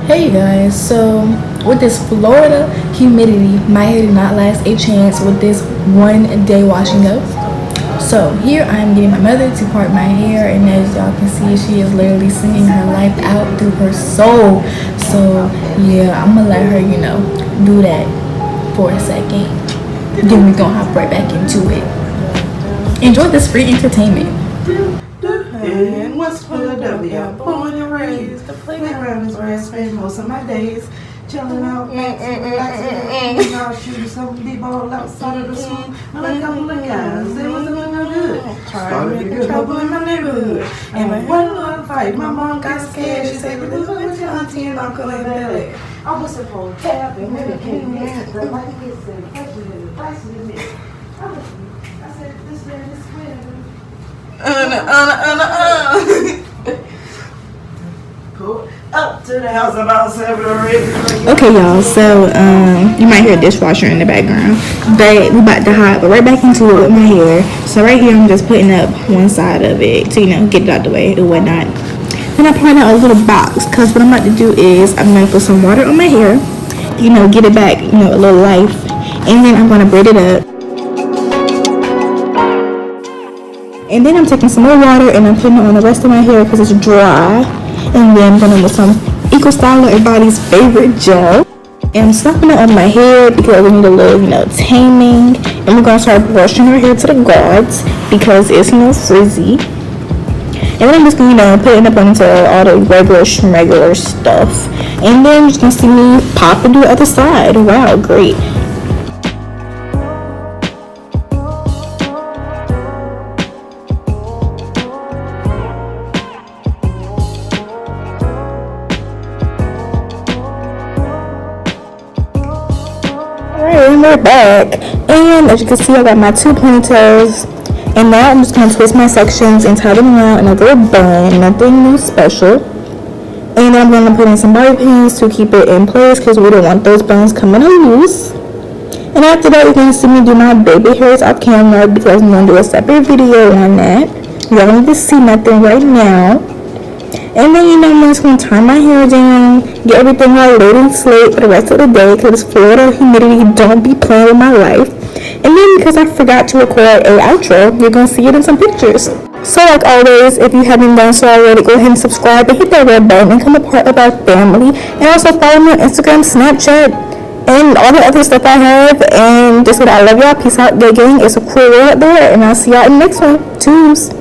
Hey guys, so with this Florida humidity, my hair did not last a chance with this 1 day washing up. So here I am getting my mother to part my hair, and as y'all can see, she is literally singing her life out through her soul. So yeah, I'm gonna let her, do that for a second. Then we're gonna hop right back into it. Enjoy this free entertainment. And what's for the W? Born and raised, the playground is where I spend most of my days. Chilling out, relaxing, I'll shoot some b-ball outside of the school. Well, a couple of guys, they wasn't looking good. Trying to make trouble in my neighborhood. And when one little fight, my mom got scared. She said, "Look what your auntie and uncle ain't belly." I was a whole tab and then it came in. The light hits and the question and the price of it. I said, this man is square. Up to the house about 7 or 8. Okay, y'all, so you might hear a dishwasher in the background, but we about to hop right back into it with my hair. So right here I'm just putting up one side of it to get it out the way and whatnot. Then I point out a little box, because what I'm about to do is I'm going to put some water on my hair, get it back, a little life, and then I'm going to braid it up. And then I'm taking some more water and I'm putting it on the rest of my hair because it's dry. And then I'm going to with some Eco Styler, everybody's favorite gel. And I'm slapping it on my head because we need a little, taming. And we're going to start brushing our hair to the guards because it's, frizzy. And then I'm just going to put it up onto all the regular stuff. And then you're just going to see me pop and do the other side. Wow, great. And we're back, and as you can see, I got my 2 ponytails, and now I'm just going to twist my sections and tie them around in a little bun, nothing new special. And then I'm going to put in some bobby pins to keep it in place because we don't want those buns coming loose. And after that, you're going to see me do my baby hairs off camera because I'm going to do a separate video on that. Y'all don't need to see nothing right now. And then, I'm just going to tie my hair down, get everything all laid and slate for the rest of the day because it's Florida humidity. Don't be playing with my life. And then because I forgot to record a outro, you're going to see it in some pictures. So like always, if you haven't done so already, go ahead and subscribe and hit that red button and become a part of our family. And also follow me on Instagram, Snapchat, and all the other stuff I have. And just what I love y'all. Peace out, gay gang. It's a cool world out there. And I'll see y'all in the next one. Toodles.